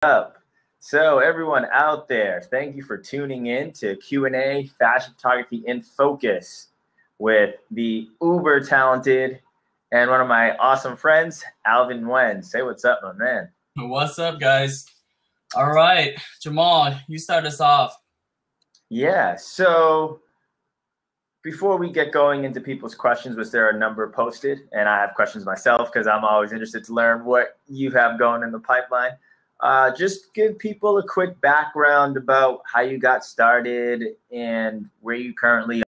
Up. So everyone out there, thank you for tuning in to Q&A Fashion Photography in Focus with the uber talented and one of my awesome friends, Alvin Nguyen. Say what's up, my man. What's up, guys? All right, Jamal, you start us off. Yeah, so before we get going into people's questions, was there a number posted? And I have questions myself because I'm always interested to learn what you have going in the pipeline. Just give people a quick background about how you got started and where you currently are.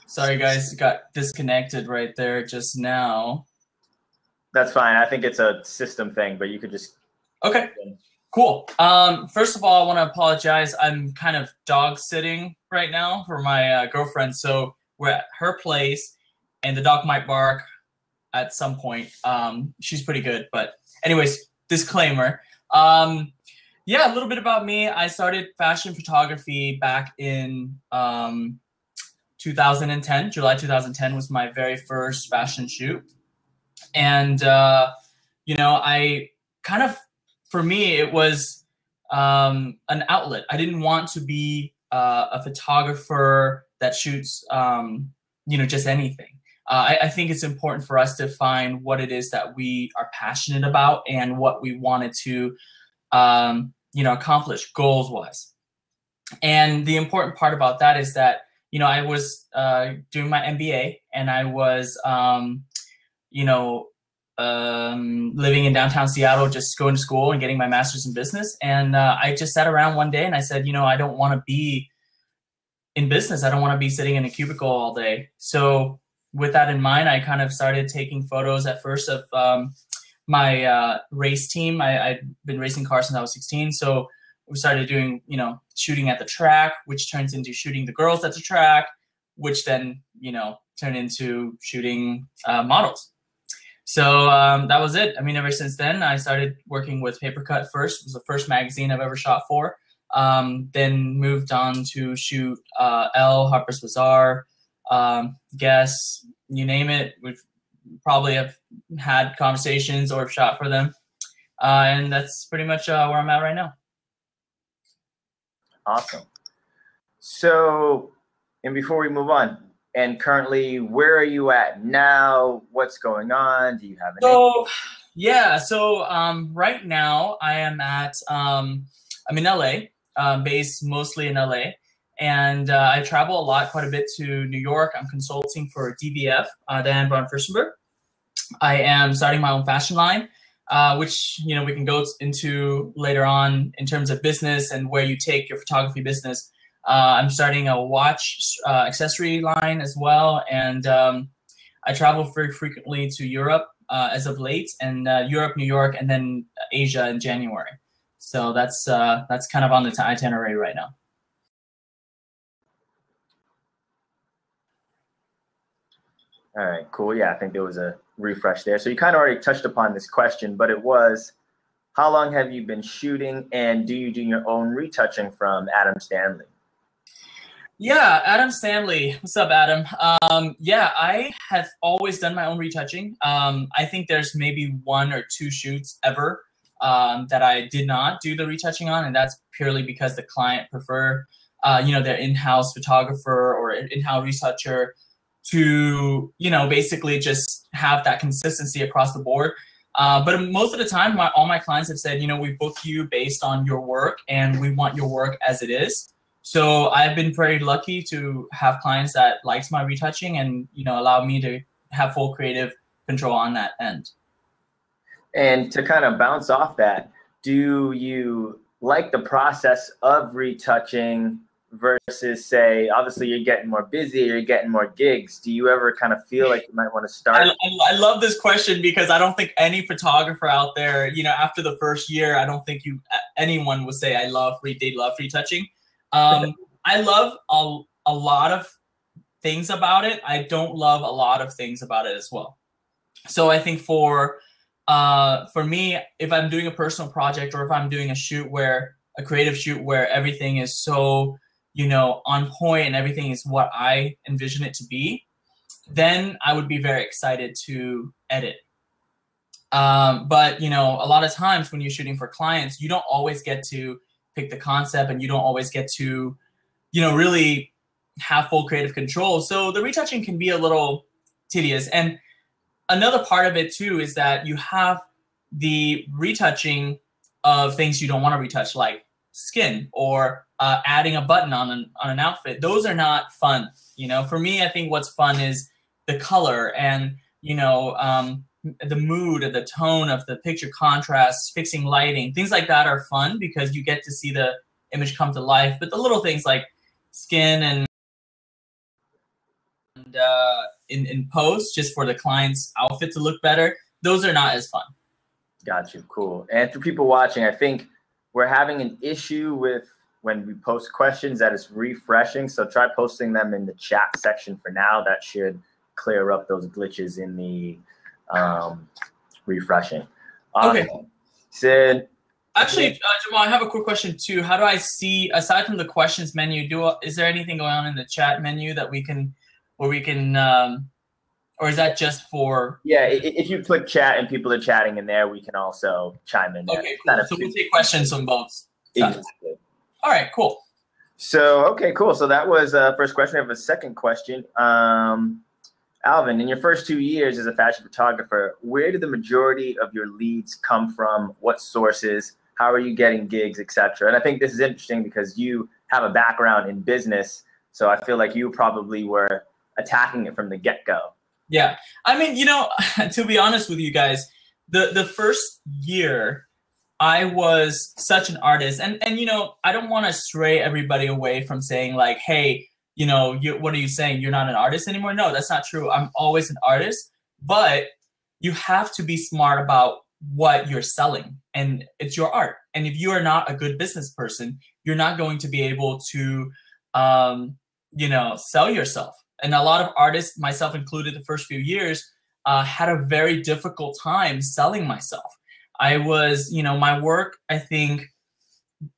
Sorry, guys, got disconnected right there just now. That's fine. I think it's a system thing, but you could just... Okay, cool. First of all, I want to apologize. I'm kind of dog sitting right now for my girlfriend. So we're at her place and the dog might bark at some point. She's pretty good, but anyways, disclaimer. Yeah, a little bit about me. I started fashion photography back in 2010. July 2010 was my very first fashion shoot. And, you know, I kind of, for me, it was an outlet. I didn't want to be a photographer that shoots, you know, just anything. I think it's important for us to find what it is that we are passionate about and what we wanted to, you know, accomplish goals-wise. And the important part about that is that, you know, I was doing my MBA and I was, you know, living in downtown Seattle, just going to school and getting my master's in business. And I just sat around one day and I said, you know, I don't want to be in business. I don't want to be sitting in a cubicle all day. So with that in mind, I kind of started taking photos at first of my race team. I'd been racing cars since I was 16. So we started doing, you know, shooting at the track, which turns into shooting the girls at the track, which then, you know, turned into shooting models. So that was it. I mean, ever since then, I started working with Papercut first. It was the first magazine I've ever shot for. Then moved on to shoot Elle, Harper's Bazaar, Guess, you name it. We've probably have had conversations or shot for them. And that's pretty much where I'm at right now. Awesome. So, and before we move on, and currently, where are you at now? What's going on? Do you have any? So, yeah. So right now I am at, I'm in LA, based mostly in LA. And I travel a lot, quite a bit to New York. I'm consulting for DVF, Dan von Furstenberg. I am starting my own fashion line, which, you know, we can go into later on in terms of business and where you take your photography business. I'm starting a watch accessory line as well. And I travel very frequently to Europe as of late, and Europe, New York, and then Asia in January. So that's kind of on the itinerary right now. All right, cool. Yeah, I think there was a refresh there. So you kind of already touched upon this question, but it was, how long have you been shooting, and do you do your own retouching from Adam Stanley? Yeah, Adam Stanley. What's up, Adam? Yeah, I have always done my own retouching. I think there's maybe 1 or 2 shoots ever that I did not do the retouching on, and that's purely because the client prefer, you know, their in-house photographer or in-house retoucher to, you know, basically just have that consistency across the board. But most of the time, all my clients have said, you know, we book you based on your work and we want your work as it is. So I've been very lucky to have clients that likes my retouching and, you know, allow me to have full creative control on that end. And to kind of bounce off that, do you like the process of retouching versus, say, obviously you're getting more busy, you're getting more gigs. Do you ever kind of feel like you might want to start? I love this question because I don't think any photographer out there, you know, after the first year, I don't think anyone would say they love retouching. I love a lot of things about it. I don't love a lot of things about it as well. So I think for me, if I'm doing a personal project or if I'm doing a creative shoot where everything is so, you know, on point and everything is what I envision it to be, then I would be very excited to edit. But you know, a lot of times when you're shooting for clients, you don't always get to pick the concept, and you don't always get to, you know, really have full creative control. So the retouching can be a little tedious. And another part of it too is that you have the retouching of things you don't want to retouch, like skin or adding a button on an outfit. Those are not fun. You know, for me, I think what's fun is the color and, you know, the mood and the tone of the picture contrast, fixing lighting, things like that are fun because you get to see the image come to life. But the little things like skin and in post, just for the client's outfit to look better, those are not as fun. Got you. Cool. And for people watching, I think we're having an issue with when we post questions that is refreshing. So try posting them in the chat section for now. That should clear up those glitches in the refreshing. Okay. Sid. Actually, Jamal, I have a quick question too. How do I see, aside from the questions menu, is there anything going on in the chat menu that we can, or is that just for? Yeah, if you click chat and people are chatting in there, we can also chime in there. Okay, cool. So we'll take questions on both sides. Exactly. All right, cool. So, okay, cool. So that was first question. We have a second question. Alvin, in your first 2 years as a fashion photographer, where did the majority of your leads come from? What sources? How are you getting gigs, etc.? And I think this is interesting because you have a background in business, so I feel like you probably were attacking it from the get-go. Yeah, I mean, you know, to be honest with you guys, the first year I was such an artist, and you know, I don't want to stray everybody away from saying like, hey, you know, what are you saying? You're not an artist anymore? No, that's not true. I'm always an artist, but you have to be smart about what you're selling, and it's your art. And if you are not a good business person, you're not going to be able to, you know, sell yourself. And a lot of artists, myself included, the first few years, had a very difficult time selling myself. I was, you know, my work, I think,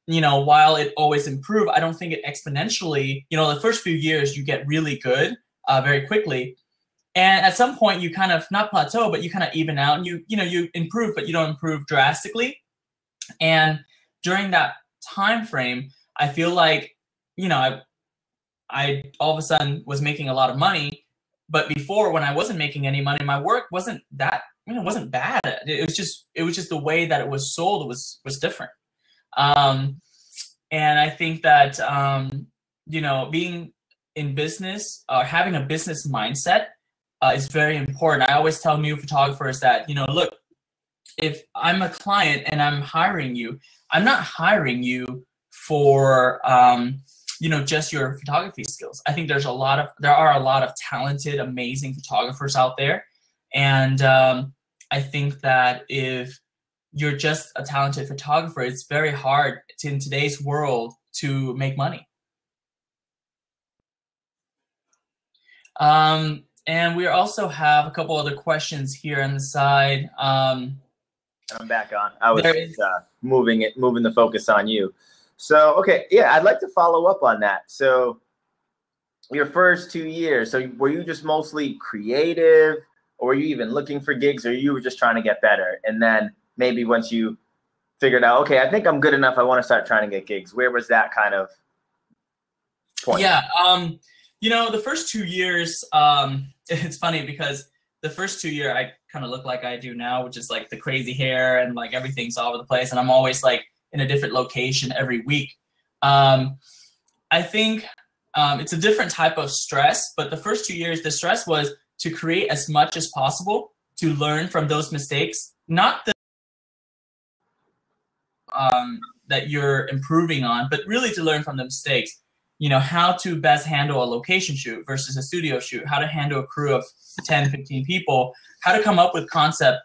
you know, while it always improved, I don't think it exponentially, you know, the first few years you get really good very quickly. And at some point you kind of not plateau, but you kind of even out, and you know, you improve, but you don't improve drastically. And during that time frame, I feel like, you know, I all of a sudden was making a lot of money, but before, when I wasn't making any money, my work wasn't that, you know, it wasn't bad. It was just the way that it was sold was different. And I think that, you know, being in business or having a business mindset is very important. I always tell new photographers that, you know, look, if I'm a client and I'm hiring you, I'm not hiring you for, you know, just your photography skills. I think there are a lot of talented, amazing photographers out there. And I think that if you're just a talented photographer, it's very hard in today's world to make money. And we also have a couple other questions here on the side. I'm back on. I was moving the focus on you. So, okay, yeah, I'd like to follow up on that. So your first 2 years, so were you just mostly creative, or were you even looking for gigs, or you were just trying to get better? And then maybe once you figured out, okay, I think I'm good enough, I want to start trying to get gigs. Where was that kind of point? Yeah, you know, the first 2 years, it's funny because the first 2 years I kind of look like I do now, which is like the crazy hair and like everything's all over the place, and I'm always like in a different location every week. I think it's a different type of stress, but the first 2 years, the stress was to create as much as possible, to learn from those mistakes, not the that you're improving on, but really to learn from the mistakes. You know, how to best handle a location shoot versus a studio shoot, how to handle a crew of 10, 15 people, how to come up with concept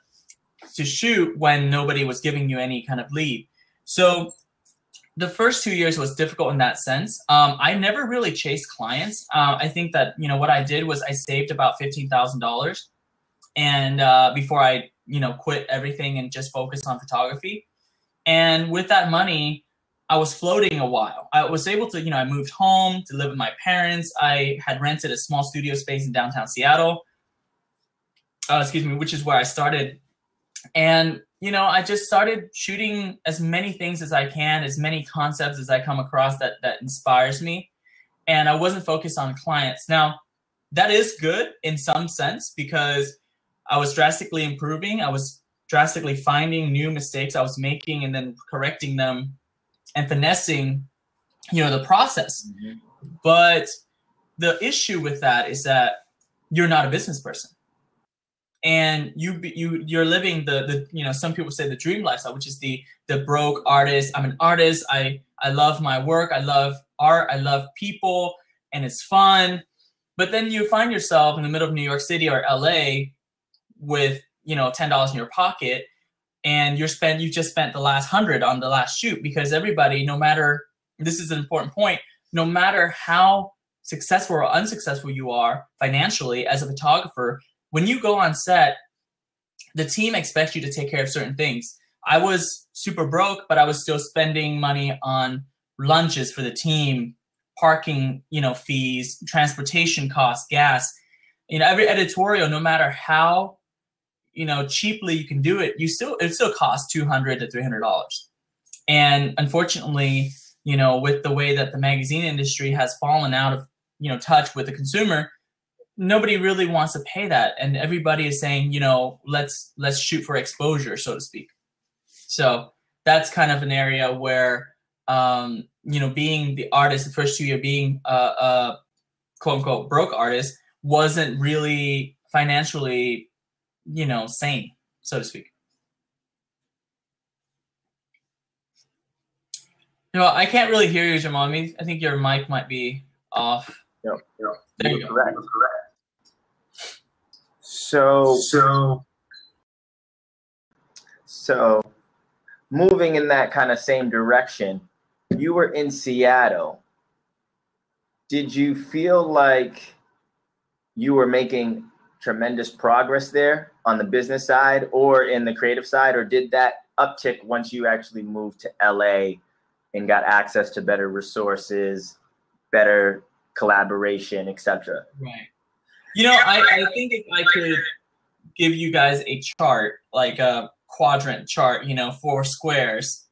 to shoot when nobody was giving you any kind of lead. So the first 2 years was difficult in that sense. I never really chased clients. I think that, you know, what I did was I saved about $15,000 and before I, you know, quit everything and just focused on photography. And with that money, I was floating a while. I was able to, I moved home to live with my parents. I had rented a small studio space in downtown Seattle, which is where I started. And, I just started shooting as many things as I can, as many concepts as I come across that inspires me. And I wasn't focused on clients. Now, that is good in some sense because I was drastically improving. I was drastically finding new mistakes I was making and then correcting them and finessing, the process. Mm-hmm. But the issue with that is that you're not a business person. And you're living the some people say the dream lifestyle, which is the broke artist. I'm an artist. I love my work. I love art. I love people, and it's fun. But then you find yourself in the middle of New York City or LA with $10 in your pocket, and you just spent the last 100 on the last shoot, because everybody, no matter, this is an important point, no matter how successful or unsuccessful you are financially as a photographer, when you go on set, the team expects you to take care of certain things. I was super broke, but I was still spending money on lunches for the team, parking, fees, transportation costs, gas. Every editorial, no matter how, cheaply you can do it, it still costs $200 to $300. And unfortunately, with the way that the magazine industry has fallen out of, touch with the consumer, nobody really wants to pay that. And everybody is saying, let's shoot for exposure, so to speak. So that's kind of an area where, being the artist, the first 2 years being a quote unquote broke artist wasn't really financially, sane, so to speak. I can't really hear you, Jamal. I think your mic might be off. Yep. There you go. Correct. So moving in that kind of same direction, you were in Seattle. Did you feel like you were making tremendous progress there on the business side or in the creative side, or did that uptick once you actually moved to LA and got access to better resources, better collaboration, etc.? Right. I think if I could give you guys a chart, like a quadrant chart, 4 squares,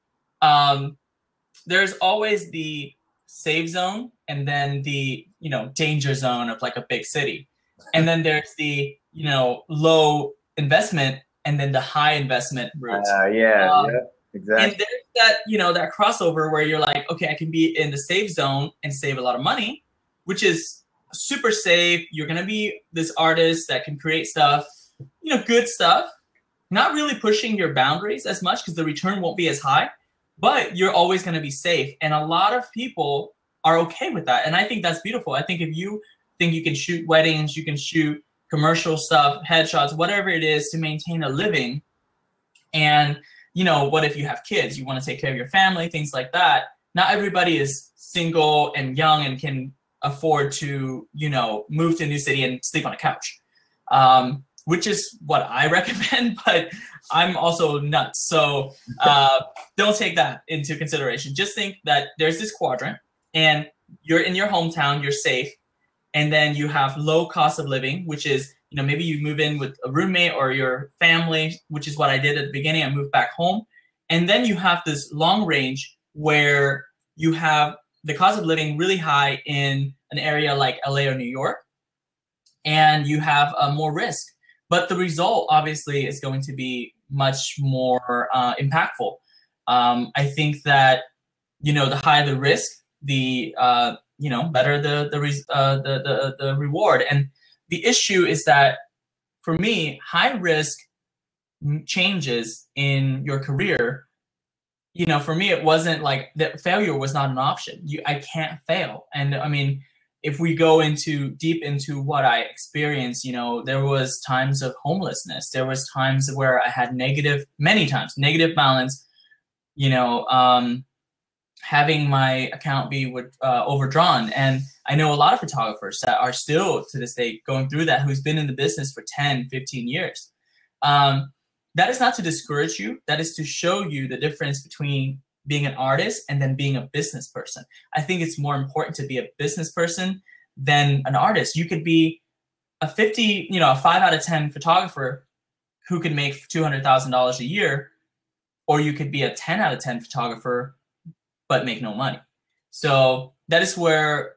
there's always the safe zone and then the, danger zone of like a big city. And then there's the, low investment and then the high investment route. Yeah, exactly. And there's that, that crossover where you're like, okay, I can be in the safe zone and save a lot of money, which is super safe. You're going to be this artist that can create stuff, good stuff, not really pushing your boundaries as much because the return won't be as high, but you're always going to be safe. And a lot of people are okay with that. And I think that's beautiful. I think if you think you can shoot weddings, you can shoot commercial stuff, headshots, whatever it is to maintain a living. And, what if you have kids? You want to take care of your family, things like that. Not everybody is single and young and can afford to, move to a new city and sleep on a couch, which is what I recommend, but I'm also nuts. So don't take that into consideration. Just think that there's this quadrant and you're in your hometown, you're safe. And then you have low cost of living, which is, maybe you move in with a roommate or your family, which is what I did at the beginning. I moved back home. And then you have this long range where you have the cost of living really high in an area like LA or New York, and you have more risk. But the result obviously is going to be much more impactful. I think that, the higher the risk, the better the reward. And the issue is that for me, high risk changes in your career. For me, it wasn't like that. Failure was not an option. I can't fail. And I mean, if we go deep into what I experienced, there was times of homelessness. There was times where I had negative balance, having my account be overdrawn. And I know a lot of photographers that are still to this day going through that, who's been in the business for 10, 15 years. That is not to discourage you. That is to show you the difference between being an artist and then being a business person. I think it's more important to be a business person than an artist. You could be a 5 out of 10 photographer who can make $200,000 a year, or you could be a 10 out of 10 photographer but make no money. So that is where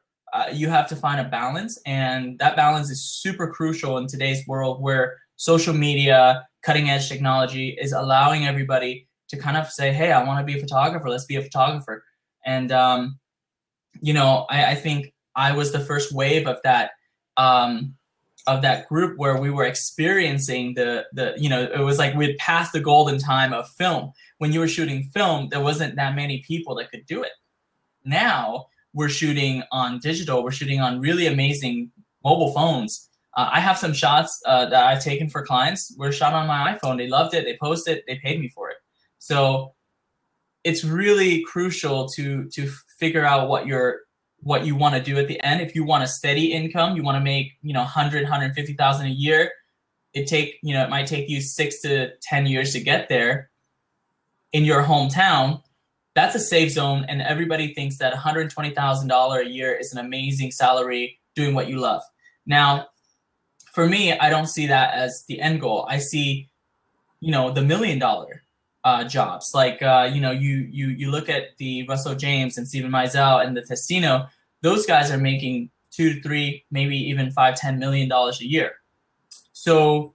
you have to find a balance, and that balance is super crucial in today's world where social media, cutting edge technology is allowing everybody to kind of say, hey, I want to be a photographer. Let's be a photographer. And, I think I was the first wave of that group where we were experiencing it was like we'd passed the golden time of film. When you were shooting film, there wasn't that many people that could do it. Now we're shooting on digital. We're shooting on really amazing mobile phones. I have some shots that I've taken for clients were shot on my iPhone. They loved it. They posted it. They paid me for it. So it's really crucial to figure out what you want to do at the end. If you want a steady income, you want to make 150,000 a year. It might take you 6 to 10 years to get there in your hometown. That's a safe zone, and everybody thinks that $120,000 a year is an amazing salary doing what you love. Now, for me, I don't see that as the end goal. I see, the $1 million jobs. Like, you look at the Russell James and Steven Meisel and the Testino. Those guys are making 2 to 3, maybe even $5-10 million a year. So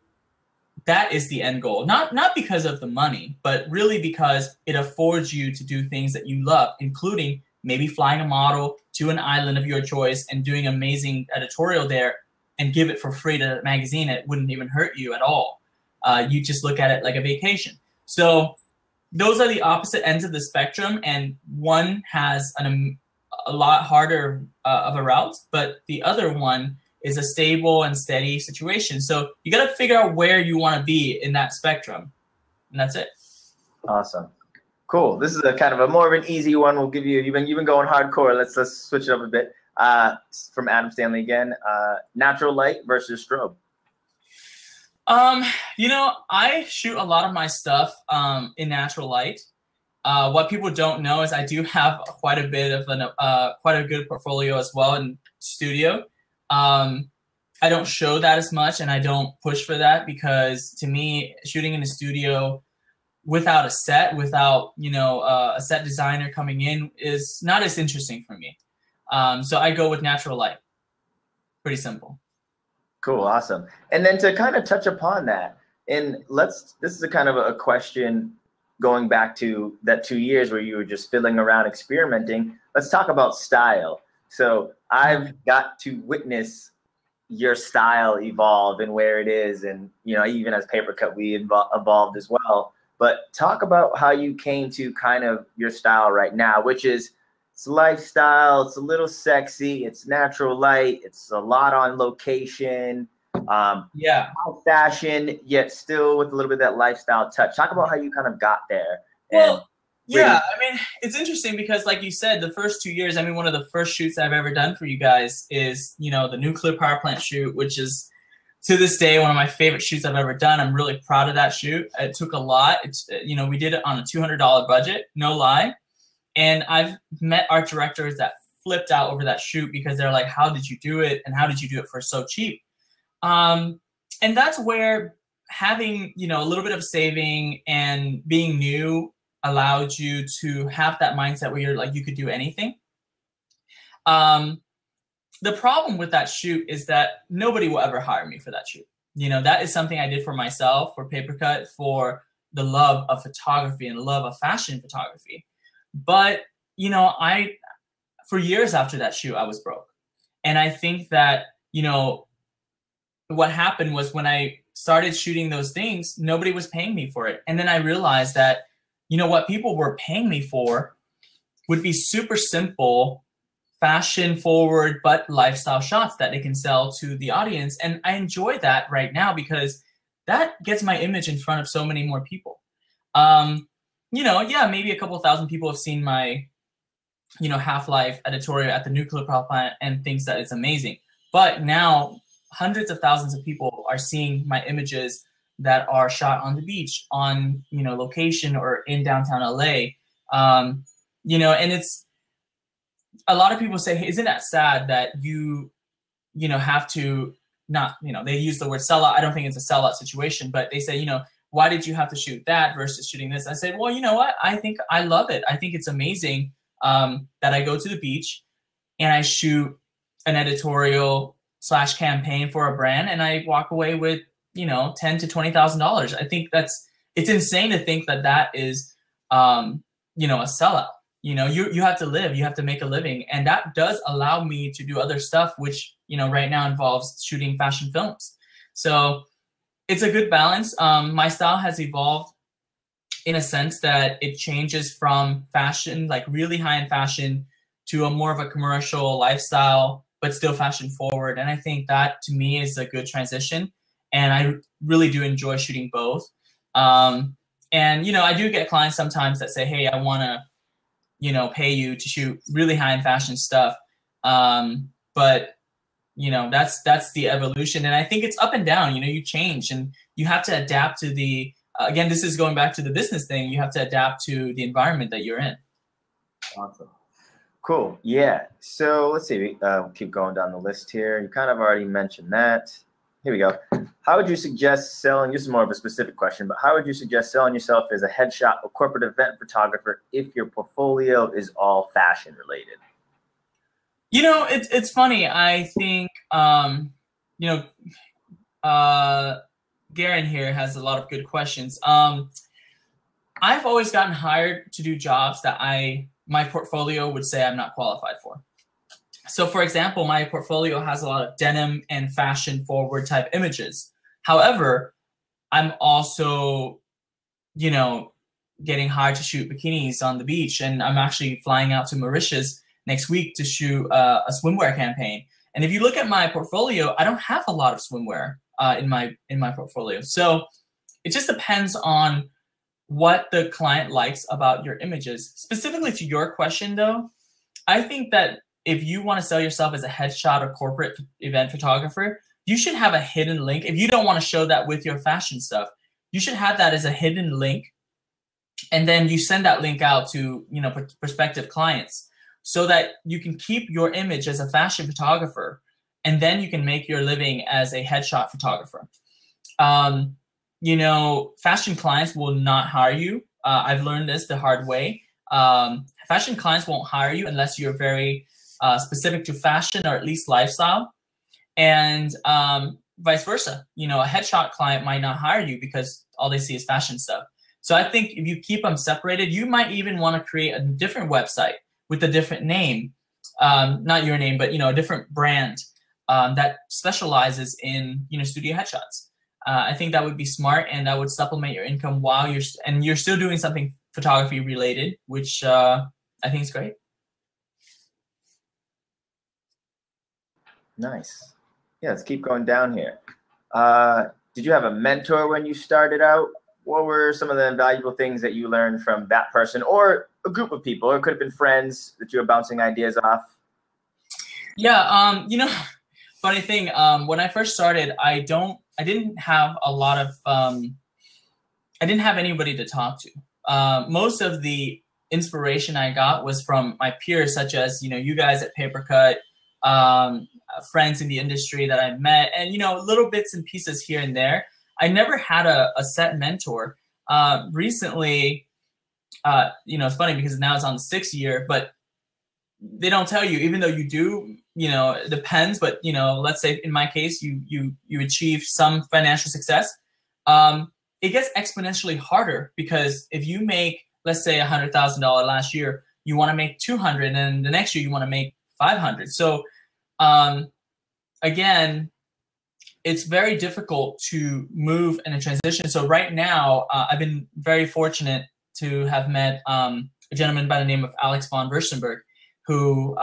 that is the end goal. Not because of the money, but really because it affords you to do things that you love, including maybe flying a model to an island of your choice and doing amazing editorial there and give it for free to a magazine. It wouldn't even hurt you at all. You just look at it like a vacation. So those are the opposite ends of the spectrum, and one has a lot harder of a route, but the other one is a stable and steady situation. So you got to figure out where you want to be in that spectrum, and that's it. Awesome, cool. This is a kind of a more of an easy one. We'll give you. You've been going hardcore. Let's switch it up a bit. From Adam Stanley again. Natural light versus strobe. I shoot a lot of my stuff in natural light. What people don't know is I do have quite a bit of quite a good portfolio as well in studio. I don't show that as much, and I don't push for that because to me, shooting in the studio without a set, without a set designer coming in is not as interesting for me. So I go with natural light. Pretty simple. Cool, awesome. And then to kind of touch upon that, and this is a kind of a question going back to that 2 years where you were just fiddling around, experimenting. Let's talk about style. So I've got to witness your style evolve and where it is, and even as Paper Cut, we evolved as well. But talk about how you came to kind of your style right now, which is it's lifestyle, it's a little sexy, it's natural light, it's a lot on location, high fashion, yet still with a little bit of that lifestyle touch. Talk about how you kind of got there. Well, it's interesting because like you said, the first 2 years, one of the first shoots I've ever done for you guys is, the nuclear power plant shoot, which is to this day one of my favorite shoots I've ever done. I'm really proud of that shoot. It took a lot. We did it on a $200 budget, no lie. And I've met art directors that flipped out over that shoot because they're like, how did you do it? And how did you do it for so cheap? And that's where having, a little bit of saving and being new allowed you to have that mindset where you're like, you could do anything. The problem with that shoot is that nobody will ever hire me for that shoot. That is something I did for myself, for Paper Cut, for the love of photography and the love of fashion photography. But, for years after that shoot, I was broke. And I think that, what happened was when I started shooting those things, nobody was paying me for it. And then I realized that, what people were paying me for would be super simple, fashion forward, but lifestyle shots that they can sell to the audience. And I enjoy that right now because that gets my image in front of so many more people. Maybe a couple thousand people have seen my, Half-Life editorial at the nuclear power plant and thinks that it's amazing. But now hundreds of thousands of people are seeing my images that are shot on the beach, on, location or in downtown LA. You know, and it's a lot of people say, hey, isn't that sad that you know, have to not, you know, they use the word sellout. I don't think it's a sellout situation, but they say, you know, why did you have to shoot that versus shooting this? I said, well, you know what? I think I love it. I think it's amazing that I go to the beach and I shoot an editorial / campaign for a brand and I walk away with, you know, $10,000 to $20,000. I think it's insane to think that that is, you know, a sellout. You know, you have to live, you have to make a living. And that does allow me to do other stuff, which, you know, right now involves shooting fashion films. So it's a good balance. My style has evolved in a sense that it changes from fashion, like really high-end fashion, to a more of a commercial lifestyle, but still fashion forward. And I think that to me is a good transition. And I really do enjoy shooting both. And, you know, I do get clients sometimes that say, hey, I want to, you know, pay you to shoot really high-end fashion stuff. But, you know, that's the evolution. And I think it's up and down. You know, you change and you have to adapt to the, again, this is going back to the business thing. You have to adapt to the environment that you're in. Awesome. Cool. Yeah. So let's see. Keep going down the list here. You kind of already mentioned that. Here we go. How would you suggest selling? This is more of a specific question, but how would you suggest selling yourself as a headshot or corporate event photographer if your portfolio is all fashion related? You know, it's funny. I think, you know, Garen here has a lot of good questions. I've always gotten hired to do jobs that my portfolio would say I'm not qualified for. So for example, my portfolio has a lot of denim and fashion forward type images. However, I'm also, you know, getting hired to shoot bikinis on the beach. And I'm actually flying out to Mauritius next week to shoot a swimwear campaign. And if you look at my portfolio, I don't have a lot of swimwear in my portfolio. So it just depends on what the client likes about your images. Specifically to your question though, I think that if you want to sell yourself as a headshot or corporate event photographer, you should have a hidden link. If you don't want to show that with your fashion stuff, you should have that as a hidden link. And then you send that link out to, you know, prospective clients so that you can keep your image as a fashion photographer. And then you can make your living as a headshot photographer. You know, fashion clients will not hire you. I've learned this the hard way. Fashion clients won't hire you unless you're very specific to fashion or at least lifestyle, and vice versa. You know, a headshot client might not hire you because all they see is fashion stuff. So I think if you keep them separated, you might even want to create a different website with a different name, not your name, but, you know, a different brand that specializes in, you know, studio headshots. I think that would be smart, and that would supplement your income while you're still doing something photography related, which I think is great. Nice. Yeah, let's keep going down here. Did you have a mentor when you started out? What were some of the invaluable things that you learned from that person or a group of people? Or it could have been friends that you were bouncing ideas off. Yeah, you know, funny thing, when I first started, I didn't have a lot of, I didn't have anybody to talk to. Most of the inspiration I got was from my peers, such as, you know, you guys at Papercut, friends in the industry that I met, and, you know, little bits and pieces here and there. I never had a set mentor. Recently, you know, it's funny because now it's on the 6th year, but they don't tell you, even though you do, you know, it depends. But, you know, let's say in my case, you achieve some financial success. It gets exponentially harder because if you make, let's say $100,000 last year, you want to make 200, and the next year you want to make 500. So again, it's very difficult to move in a transition. So right now, I've been very fortunate to have met a gentleman by the name of Alex von Versenberg, who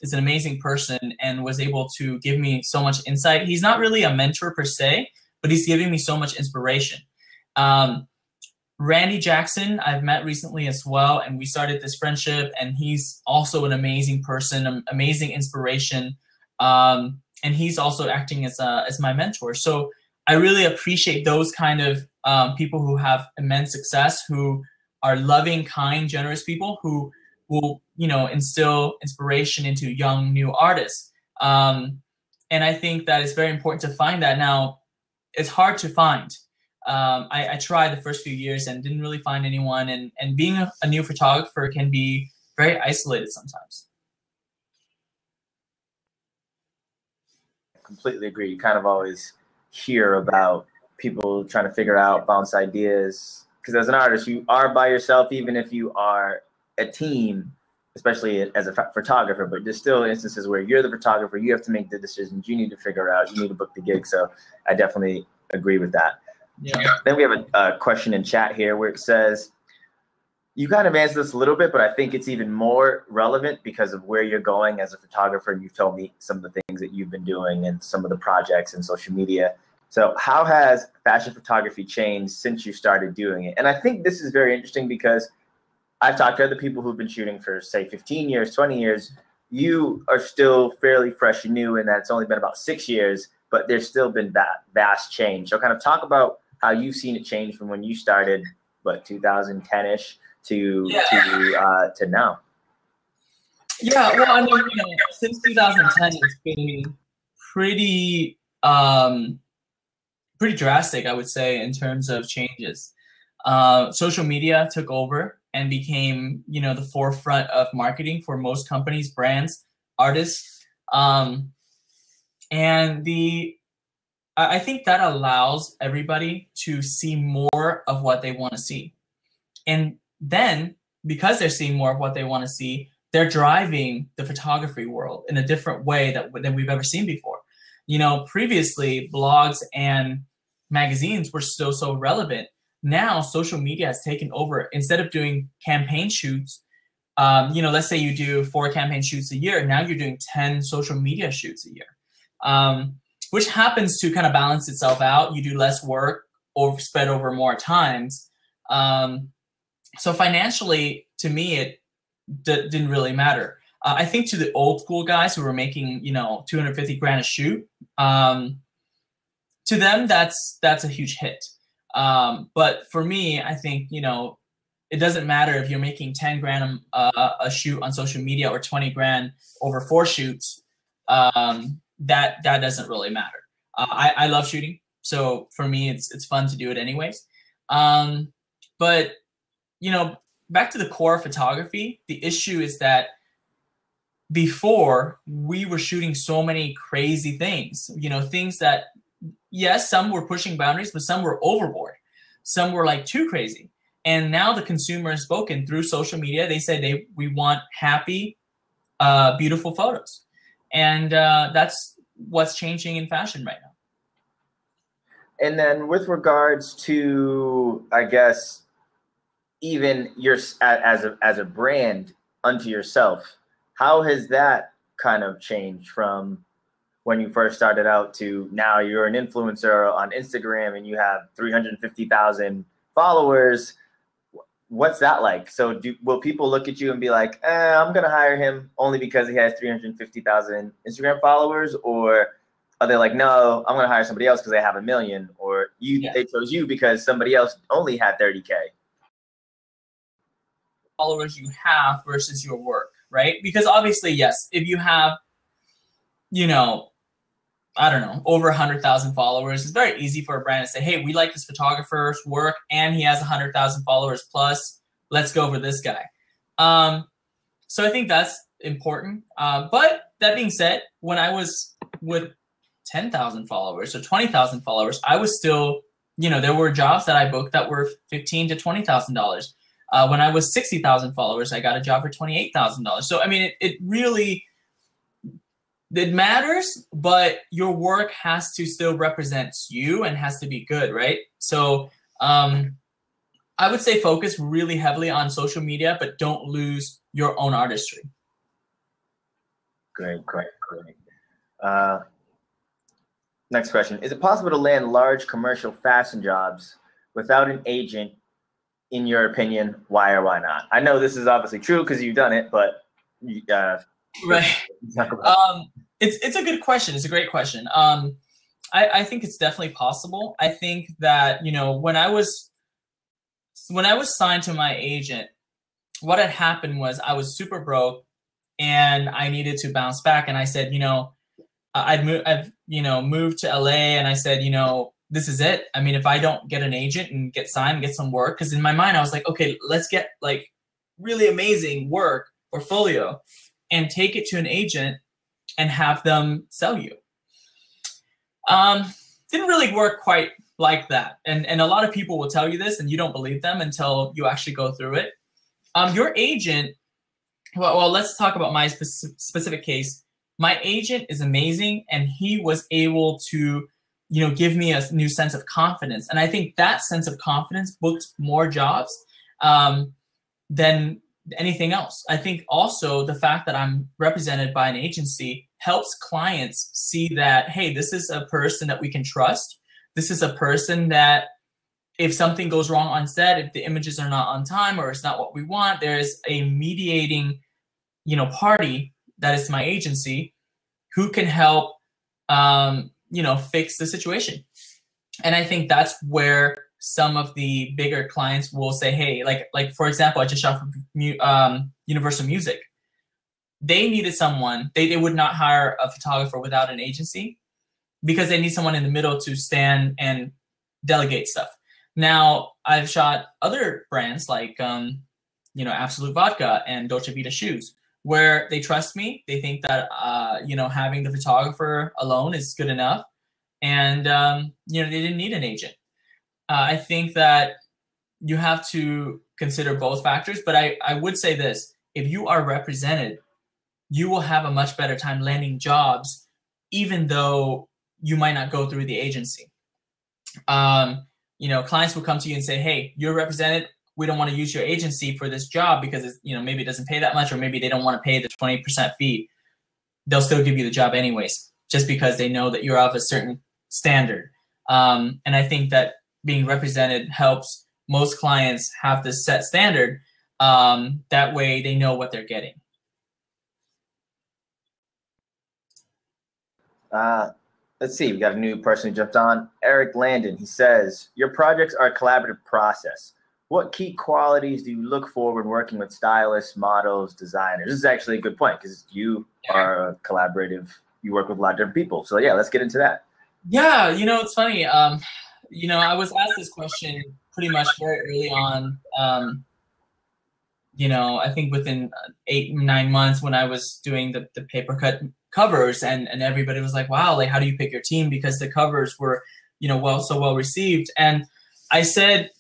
is an amazing person and was able to give me so much insight. He's not really a mentor per se, but he's giving me so much inspiration. Randy Jackson, I've met recently as well, and we started this friendship, and he's also an amazing person, an amazing inspiration. And he's also acting as my mentor. So I really appreciate those kind of people who have immense success, who are loving, kind, generous people who will, you know, instill inspiration into young new artists. And I think that it's very important to find that. Now, it's hard to find. I tried the first few years and didn't really find anyone. And being a new photographer can be very isolated sometimes. Completely agree. You kind of always hear about people trying to figure out, bounce ideas. Because as an artist, you are by yourself, even if you are a team, especially as a photographer. But there's still instances where you're the photographer, you have to make the decisions, you need to figure out, you need to book the gig. So I definitely agree with that. Yeah. Then we have a question in chat here where it says, you kind of answered this a little bit, but I think it's even more relevant because of where you're going as a photographer. And you've told me some of the things that you've been doing and some of the projects and social media. So how has fashion photography changed since you started doing it? And I think this is very interesting because I've talked to other people who've been shooting for, say, 15 years, 20 years. You are still fairly fresh and new, and that's only been about 6 years, but there's still been that vast change. So kind of talk about how you've seen it change from when you started, what, 2010-ish to now. Yeah, well, I mean, you know, since 2010, it's been pretty pretty drastic, I would say, in terms of changes. Social media took over and became, you know, the forefront of marketing for most companies, brands, artists, and I think that allows everybody to see more of what they want to see. And then, because they're seeing more of what they want to see, they're driving the photography world in a different way than we've ever seen before. You know, previously, blogs and magazines were still so relevant. Now, social media has taken over. Instead of doing campaign shoots, you know, let's say you do 4 campaign shoots a year. Now you're doing 10 social media shoots a year, which happens to kind of balance itself out. You do less work or spread over more times. So financially, to me, it didn't really matter. I think to the old school guys who were making, you know, 250 grand a shoot, to them, that's a huge hit. But for me, I think, you know, it doesn't matter if you're making 10 grand a shoot on social media or 20 grand over 4 shoots. That doesn't really matter. I love shooting, so for me, it's fun to do it anyways. But you know, back to the core of photography, the issue is that before we were shooting so many crazy things, you know, things that, yes, some were pushing boundaries, but some were overboard. Some were like too crazy. And now the consumer has spoken through social media. They say we want happy, beautiful photos. And that's what's changing in fashion right now. And then with regards to, I guess, even your as a brand unto yourself, how has that kind of changed from when you first started out to now you're an influencer on Instagram and you have 350,000 followers? What's that like? So will people look at you and be like, I'm going to hire him only because he has 350,000 Instagram followers? Or are they like, no, I'm going to hire somebody else because they have 1 million? Or they chose you because somebody else only had 30K? Followers you have versus your work, right? Because obviously, yes, if you have, you know, I don't know, over 100,000 followers, it's very easy for a brand to say, hey, we like this photographer's work and he has 100,000 followers plus, let's go for this guy. So I think that's important. But that being said, when I was with 10,000 followers or 20,000 followers, I was still, you know, there were jobs that I booked that were $15,000 to $20,000. When I was 60,000 followers, I got a job for $28,000. So, I mean, it really, it matters, but your work has to still represent you and has to be good, right? So I would say focus really heavily on social media, but don't lose your own artistry. Great. Next question. Is it possible to land large commercial fashion jobs without an agent? In your opinion, why or why not? I know this is obviously true because you've done it, but right. It's a good question. It's a great question. I think it's definitely possible. I think that, you know, when I was when I was signed to my agent, what had happened was I was super broke and I needed to bounce back. And I said, I've moved to LA, and I said, this is it. I mean, if I don't get an agent and get signed, get some work, because in my mind I was like, okay, let's get like really amazing work portfolio and take it to an agent and have them sell you. Didn't really work quite like that. And a lot of people will tell you this and you don't believe them until you actually go through it. Your agent, well, let's talk about my specific case. My agent is amazing, and he was able to, give me a new sense of confidence. And I think that sense of confidence booked more jobs than anything else. I think also the fact that I'm represented by an agency helps clients see that, hey, this is a person that we can trust. This is a person that if something goes wrong on set, if the images are not on time or it's not what we want, there's a mediating, party that is my agency who can help, fix the situation. And I think that's where some of the bigger clients will say, hey, like for example, I just shot for Universal Music. They needed someone, they would not hire a photographer without an agency because they need someone in the middle to stand and delegate stuff. Now, I've shot other brands like, Absolute Vodka and Dolce Vita shoes, where they trust me. They think that, having the photographer alone is good enough. And, they didn't need an agent. I think that you have to consider both factors. But I would say this, if you are represented, you will have a much better time landing jobs, even though you might not go through the agency. Clients will come to you and say, hey, you're represented. We don't want to use your agency for this job because it's, maybe it doesn't pay that much, or maybe they don't want to pay the 20% fee. They'll still give you the job anyways, just because they know that you're of a certain standard. And I think that being represented helps most clients have this set standard. That way they know what they're getting. Let's see, we got a new person who jumped on. Eric Landon, he says, your projects are a collaborative process. What key qualities do you look for when working with stylists, models, designers? This is actually a good point because you are a collaborative, you work with a lot of different people. So yeah, let's get into that. Yeah, it's funny. I was asked this question pretty much very early on. I think within 8-9 months when I was doing the paper cut covers, and everybody was like, wow, like how do you pick your team? Because the covers were, so well received. And I said,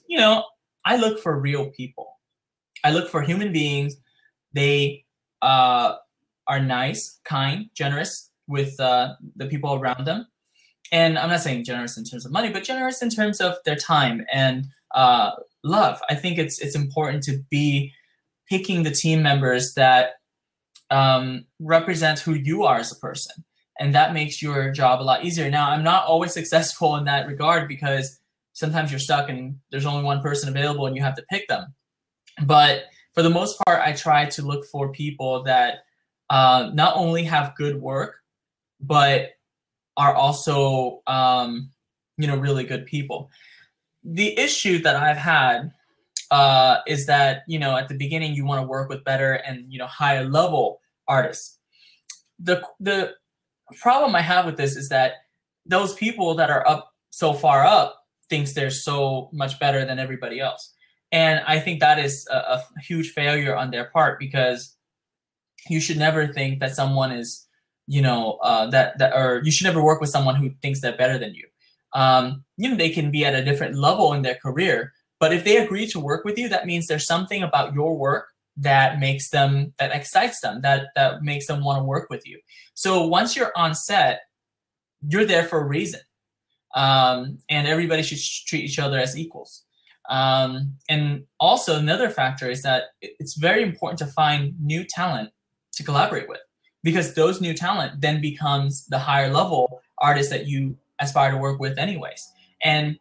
I look for real people. I look for human beings. They are nice, kind, generous with the people around them. And I'm not saying generous in terms of money, but generous in terms of their time and love. I think it's important to be picking the team members that represent who you are as a person. And that makes your job a lot easier. Now, I'm not always successful in that regard because sometimes you're stuck and there's only one person available and you have to pick them. But for the most part, I try to look for people that not only have good work, but are also, really good people. The issue that I've had is that, at the beginning, you want to work with better and, higher level artists. The problem I have with this is that those people that are up so far up thinks they're so much better than everybody else. And I think that is a huge failure on their part, because you should never think that someone is, or you should never work with someone who thinks they're better than you. They can be at a different level in their career, but if they agree to work with you, that means there's something about your work that makes them, that excites them, that makes them want to work with you. So once you're on set, you're there for a reason. And everybody should treat each other as equals. And also another factor is that it's very important to find new talent to collaborate with, because those new talent then becomes the higher level artists that you aspire to work with anyways. And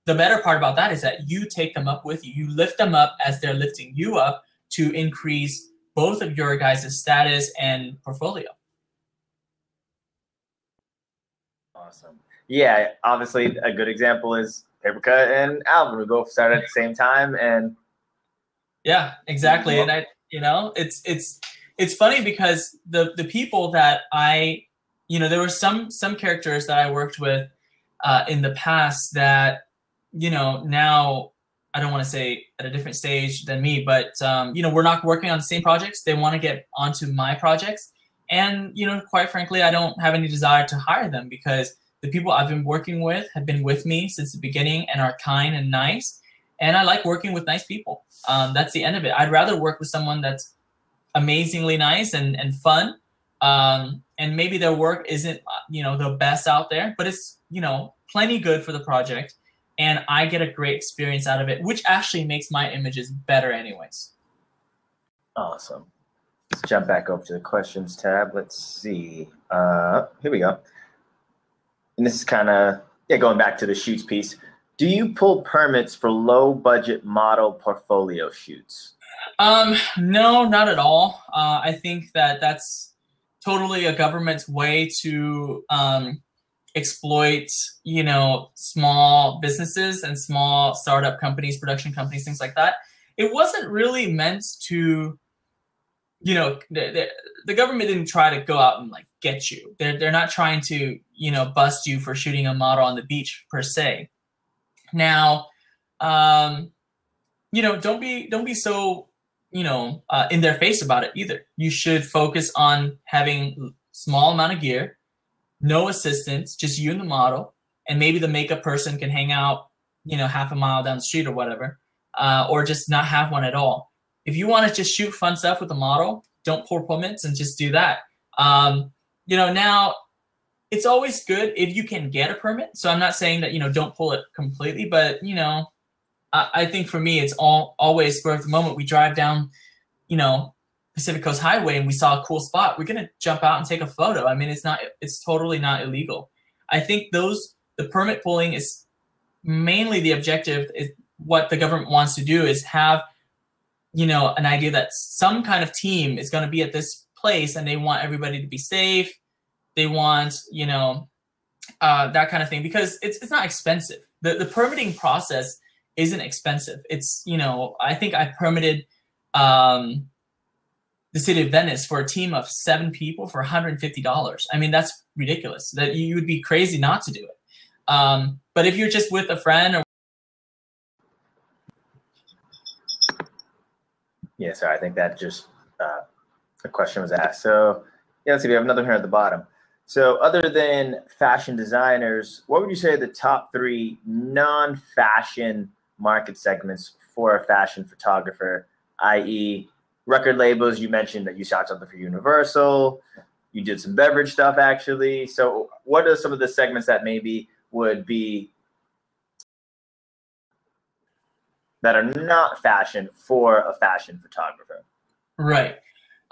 the better part about that is that you take them up with you. You lift them up as they're lifting you up to increase both of your guys' status and portfolio. Awesome. Yeah, obviously a good example is Papercut and Alvin. We both started at the same time, and yeah, exactly. And it's funny because the people that there were some characters that I worked with in the past that now I don't want to say at a different stage than me, but we're not working on the same projects. They want to get onto my projects, and quite frankly, I don't have any desire to hire them because the people I've been working with have been with me since the beginning and are kind and nice, and I like working with nice people. That's the end of it. I'd rather work with someone that's amazingly nice and fun, and maybe their work isn't the best out there, but it's plenty good for the project, and I get a great experience out of it, which actually makes my images better anyways. Awesome. Let's jump back over to the questions tab. Let's see. Here we go. And this is kind of going back to the shoots piece. Do you pull permits for low budget model portfolio shoots? No, not at all. I think that that's totally a government's way to exploit, small businesses and small startup companies, production companies, things like that. It wasn't really meant to, the government didn't try to go out and like get you. They're not trying to, bust you for shooting a model on the beach per se. Now, don't be so, in their face about it either. You should focus on having small amount of gear, no assistants, just you and the model, and maybe the makeup person can hang out, half a mile down the street or whatever, or just not have one at all. If you want to just shoot fun stuff with the model, don't pull permits and just do that. Now it's always good if you can get a permit. So I'm not saying that, don't pull it completely, but, I think for me, it's always spur of the moment. We drive down, Pacific Coast Highway and we saw a cool spot. We're going to jump out and take a photo. I mean, it's totally not illegal. I think the permit pulling is mainly the objective. Is what the government wants to do is have, an idea that some kind of team is going to be at this place and they want everybody to be safe. They want, that kind of thing, because it's not expensive. The permitting process isn't expensive. It's, I think I permitted the city of Venice for a team of 7 people for $150. I mean, that's ridiculous. That you would be crazy not to do it. But if you're just with a friend or yeah, sorry, I think that just a question was asked. So yeah, let's see, we have another here at the bottom. So other than fashion designers, what would you say are the top 3 non-fashion market segments for a fashion photographer, i.e. record labels? You mentioned that you shot something for Universal. You did some beverage stuff, actually. So what are some of the segments that maybe would be that are not fashion for a fashion photographer? Right.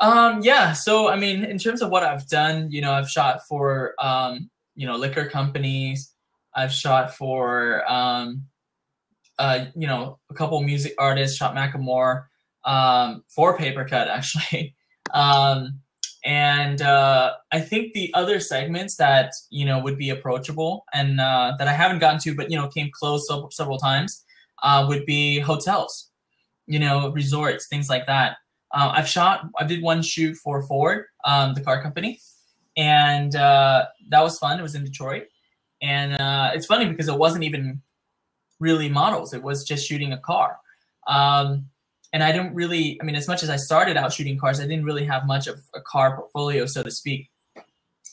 Yeah. So, I mean, in terms of what I've done, I've shot for, liquor companies. I've shot for, a couple music artists, shot Macklemore, for Papercut, actually. And I think the other segments that, would be approachable and that I haven't gotten to, but, came close several times, would be hotels, resorts, things like that. I did one shoot for Ford, the car company, and that was fun. It was in Detroit. And it's funny because it wasn't even really models. It was just shooting a car. And I didn't really, as much as I started out shooting cars, I didn't really have much of a car portfolio, so to speak.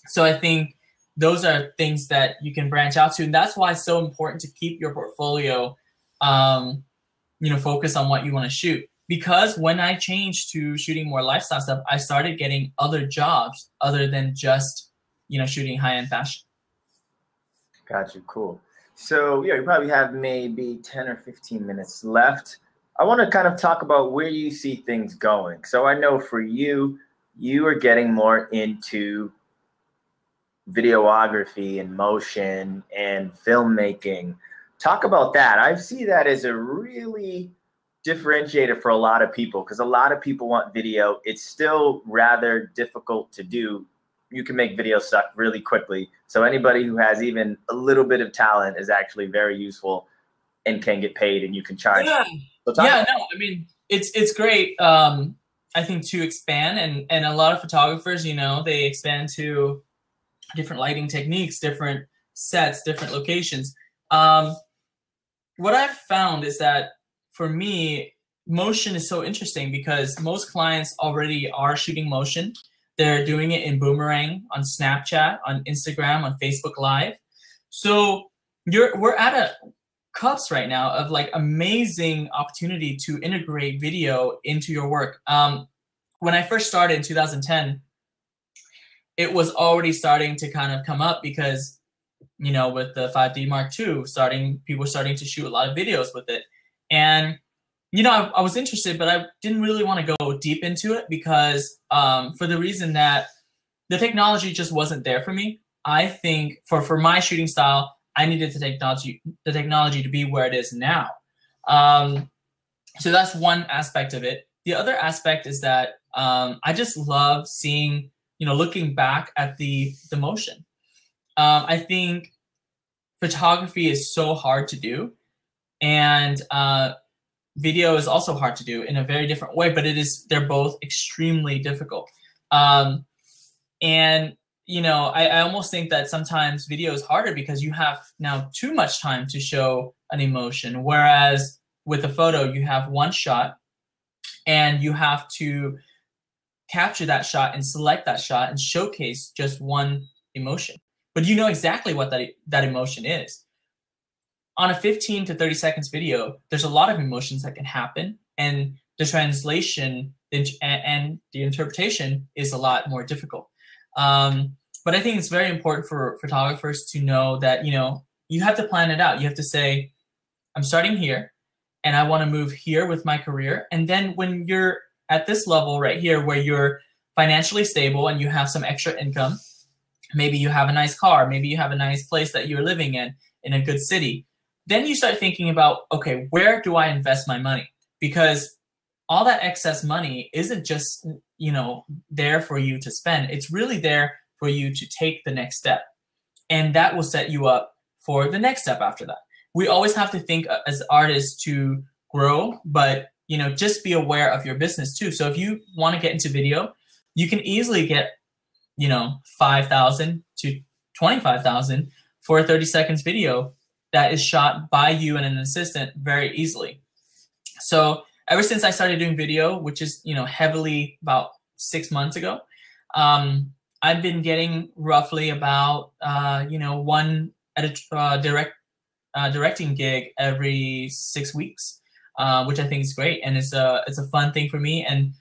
So I think those are things that you can branch out to. And that's why it's so important to keep your portfolio, focus on what you want to shoot. Because when I changed to shooting more lifestyle stuff, I started getting other jobs other than just, shooting high-end fashion. Got you. Cool. So yeah, you probably have maybe 10 or 15 minutes left. I want to kind of talk about where you see things going. So I know for you, you are getting more into videography and motion and filmmaking. Talk about that. I see that as a really differentiator for a lot of people, because a lot of people want video. It's still rather difficult to do, you can make videos suck really quickly. So anybody who has even a little bit of talent is actually very useful and can get paid, and you can charge. Yeah, So yeah. No, I mean it's great. I think to expand, and a lot of photographers, you know, they expand to different lighting techniques, different sets, different locations. What I've found is that for me, motion is so interesting because most clients already are shooting motion. They're doing it in Boomerang, on Snapchat, on Instagram, on Facebook Live. So we're at a cusp right now of like amazing opportunity to integrate video into your work. When I first started in 2010, it was already starting to kind of come up because, you know, with the 5D Mark II people were starting to shoot a lot of videos with it. And, you know, I was interested, but I didn't really want to go deep into it because for the reason that the technology just wasn't there for me. I think for my shooting style, I needed the technology to be where it is now. So that's one aspect of it. The other aspect is that I just love seeing, you know, looking back at the motion. I think photography is so hard to do, and video is also hard to do in a very different way, but they're both extremely difficult. And, you know, I almost think that sometimes video is harder because you have now too much time to show an emotion, whereas with a photo, you have one shot and you have to capture that shot and select that shot and showcase just one emotion. But you know exactly what that emotion is. On a 15 to 30 seconds video, there's a lot of emotions that can happen, and the translation and the interpretation is a lot more difficult. But I think it's very important for photographers to know that, you know, you have to plan it out. You have to say, I'm starting here and I want to move here with my career. And then when you're at this level right here where you're financially stable and you have some extra income, maybe you have a nice car, maybe you have a nice place that you're living in a good city, then you start thinking about, okay, where do I invest my money? Because all that excess money isn't just, you know, there for you to spend. It's really there for you to take the next step. And that will set you up for the next step after that. We always have to think as artists to grow, but, you know, just be aware of your business too. So if you want to get into video, you can easily get, you know, 5,000 to 25,000 for a 30 seconds video that is shot by you and an assistant very easily. So ever since I started doing video, which is, you know, heavily about 6 months ago, I've been getting roughly about, you know, one directing gig every 6 weeks, which I think is great. And it's a fun thing for me. And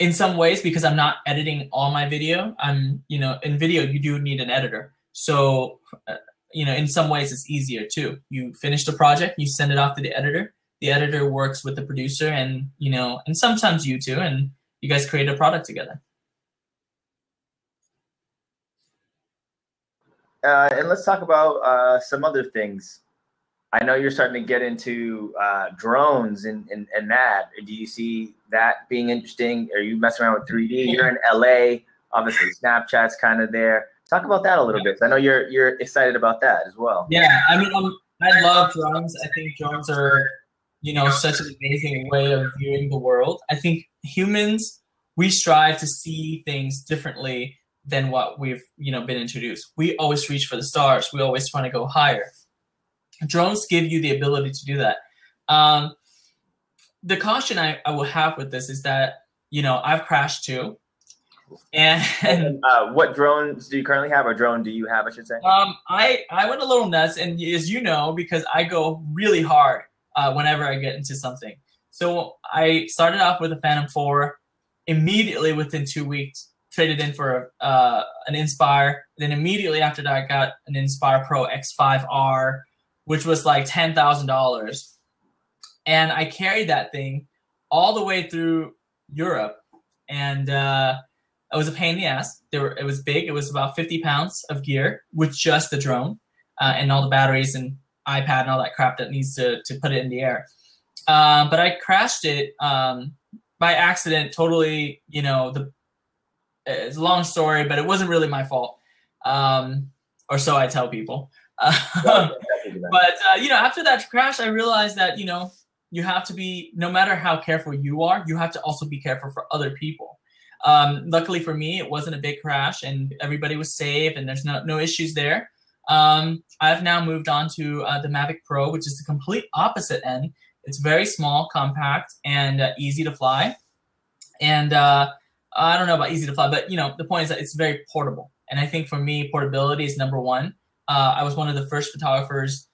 in some ways, because I'm not editing all my video, you know, in video, you do need an editor. So, you know, in some ways it's easier too. You finish the project, you send it off to the editor. The editor works with the producer and, you know, and sometimes you too, and you guys create a product together. And let's talk about some other things. I know you're starting to get into drones and that. Do you see that being interesting? Are you messing around with 3D? You're in LA, obviously Snapchat's kind of there. Talk about that a little bit. I know you're excited about that as well. Yeah, I mean, I love drones. I think drones are, you know, such an amazing way of viewing the world. I think humans, we strive to see things differently than what we've, you know, been introduced. We always reach for the stars. We always try to go higher. Drones give you the ability to do that. The caution I will have with this is that, you know, I've crashed too. And what drones do you currently have, or drone do you have, I should say? I went a little nuts, and as you know, because I go really hard whenever I get into something. So I started off with a Phantom 4, immediately within 2 weeks, traded in for an Inspire. Then immediately after that, I got an Inspire Pro X5R, which was like $10,000. And I carried that thing all the way through Europe. And it was a pain in the ass. It was big. It was about 50 pounds of gear with just the drone and all the batteries and iPad and all that crap that needs to put it in the air. But I crashed it by accident, totally, you know, it's a long story, but it wasn't really my fault, or so I tell people. But you know, after that crash, I realized that, you know, you have to be, no matter how careful you are, you have to also be careful for other people. Luckily for me, it wasn't a big crash, and everybody was safe, and there's no issues there. I've now moved on to the Mavic Pro, which is the complete opposite end. It's very small, compact, and easy to fly. And I don't know about easy to fly, but you know, the point is that it's very portable. And I think for me, portability is number one. I was one of the first photographers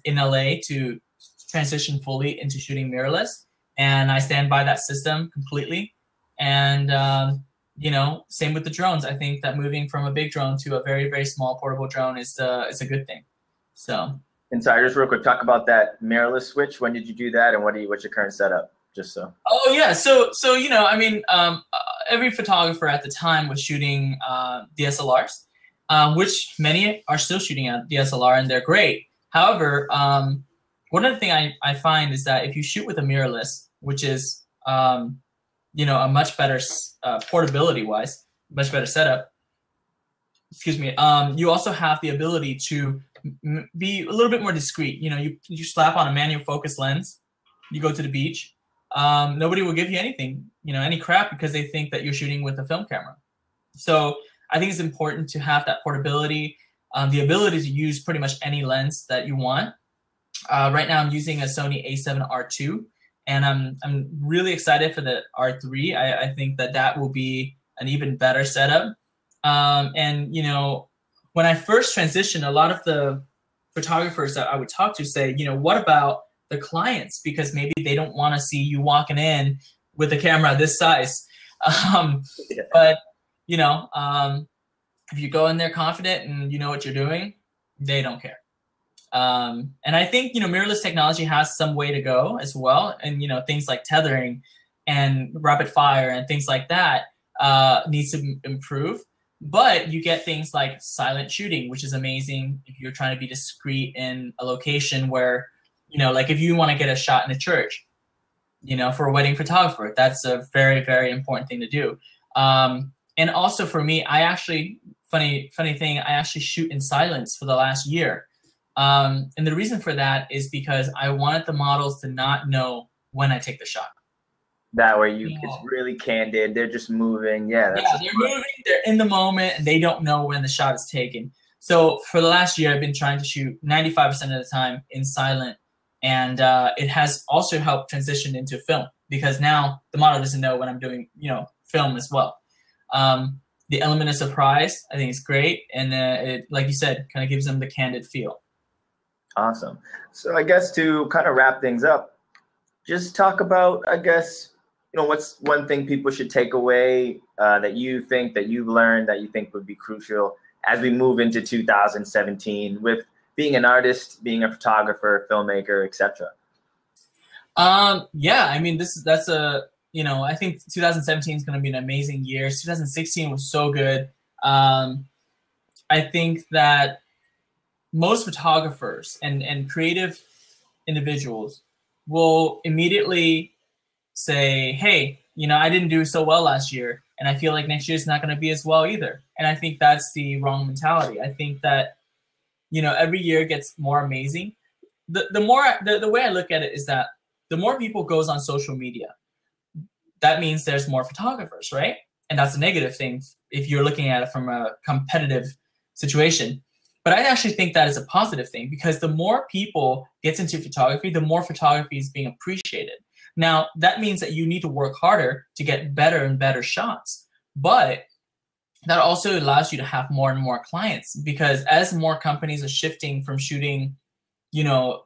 in LA to transition fully into shooting mirrorless, and I stand by that system completely. And you know, same with the drones. I think that moving from a big drone to a very, very small portable drone is a good thing. So. And sorry, just real quick, talk about that mirrorless switch. When did you do that, and what's your current setup? Just so. Oh yeah, so you know, I mean, every photographer at the time was shooting DSLRs, which many are still shooting at DSLR, and they're great. However, one of the things I find is that if you shoot with a mirrorless, which is you know, a much better portability-wise, much better setup. Excuse me. You also have the ability to be a little bit more discreet. You know, you slap on a manual focus lens, you go to the beach. Nobody will give you anything, you know, any crap, because they think that you're shooting with a film camera. So I think it's important to have that portability, the ability to use pretty much any lens that you want. Right now I'm using a Sony A7R2, and I'm really excited for the R3. I think that will be an even better setup. And you know, when I first transitioned, a lot of the photographers that I would talk to say, you know, what about the clients? Because maybe they don't want to see you walking in with a camera this size. But you know, if you go in there confident and you know what you're doing, they don't care. And I think, you know, mirrorless technology has some way to go as well. And, you know, things like tethering and rapid fire and things like that needs to improve. But you get things like silent shooting, which is amazing if you're trying to be discreet in a location where, you know, like if you want to get a shot in a church, you know, for a wedding photographer, that's a very, very important thing to do. And also for me, I actually, funny thing, I actually shoot in silence for the last year. And the reason for that is because I wanted the models to not know when I take the shot. That way it's really candid. They're just moving. Yeah, they're moving. They're in the moment, and they don't know when the shot is taken. So for the last year, I've been trying to shoot 95% of the time in silent, and it has also helped transition into film, because now the model doesn't know when I'm doing, you know, film as well. The element of surprise, I think, is great, and it, like you said, kind of gives them the candid feel. Awesome. So I guess to kind of wrap things up, just talk about, I guess, you know, what's one thing people should take away that you think that you've learned that you think would be crucial as we move into 2017 with being an artist, being a photographer, filmmaker, etc. Yeah, I mean, that's a, you know, I think 2017 is going to be an amazing year. 2016 was so good. I think that most photographers and creative individuals will immediately say, hey, you know, I didn't do so well last year, and I feel like next year is not going to be as well either. And I think that's the wrong mentality. I think that, you know, every year gets more amazing. The way I look at it is that the more people goes on social media, that means there's more photographers, right? And that's a negative thing if you're looking at it from a competitive situation. But I actually think that is a positive thing, because the more people gets into photography, the more photography is being appreciated. Now, that means that you need to work harder to get better and better shots. But that also allows you to have more and more clients, because as more companies are shifting from shooting, you know,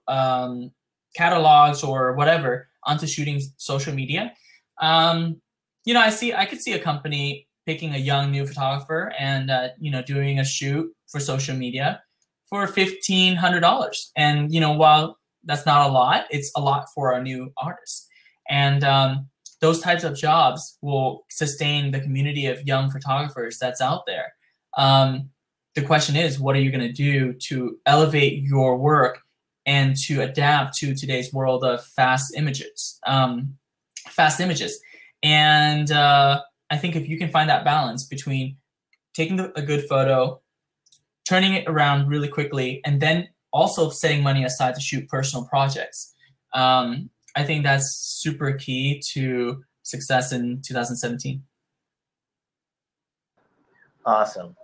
catalogs or whatever onto shooting social media, you know, I could see a company picking a young new photographer and you know, doing a shoot for social media for $1,500. And you know, while that's not a lot, it's a lot for a new artist. And those types of jobs will sustain the community of young photographers that's out there. The question is, what are you going to do to elevate your work and to adapt to today's world of fast images? And I think if you can find that balance between taking a good photo, turning it around really quickly, and then also setting money aside to shoot personal projects, I think that's super key to success in 2017. Awesome.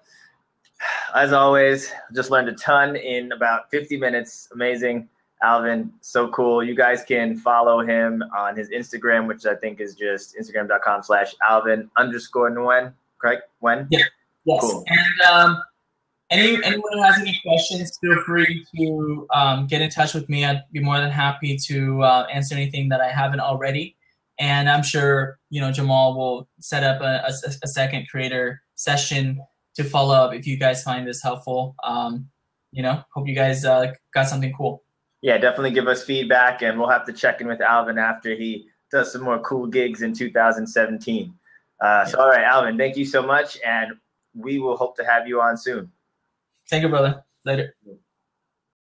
As always, just learned a ton in about 50 minutes. Amazing. Alvin, so cool. You guys can follow him on his Instagram, which I think is just instagram.com/alvin_nguyen, correct? When? Yeah. Yes. Cool. And anyone who has any questions, feel free to get in touch with me. I'd be more than happy to answer anything that I haven't already. And I'm sure, you know, Jamal will set up a second creator session to follow up if you guys find this helpful. You know, hope you guys got something cool. Yeah, definitely give us feedback, and we'll have to check in with Alvin after he does some more cool gigs in 2017. So, all right, Alvin, thank you so much, and we will hope to have you on soon. Thank you, brother. Later.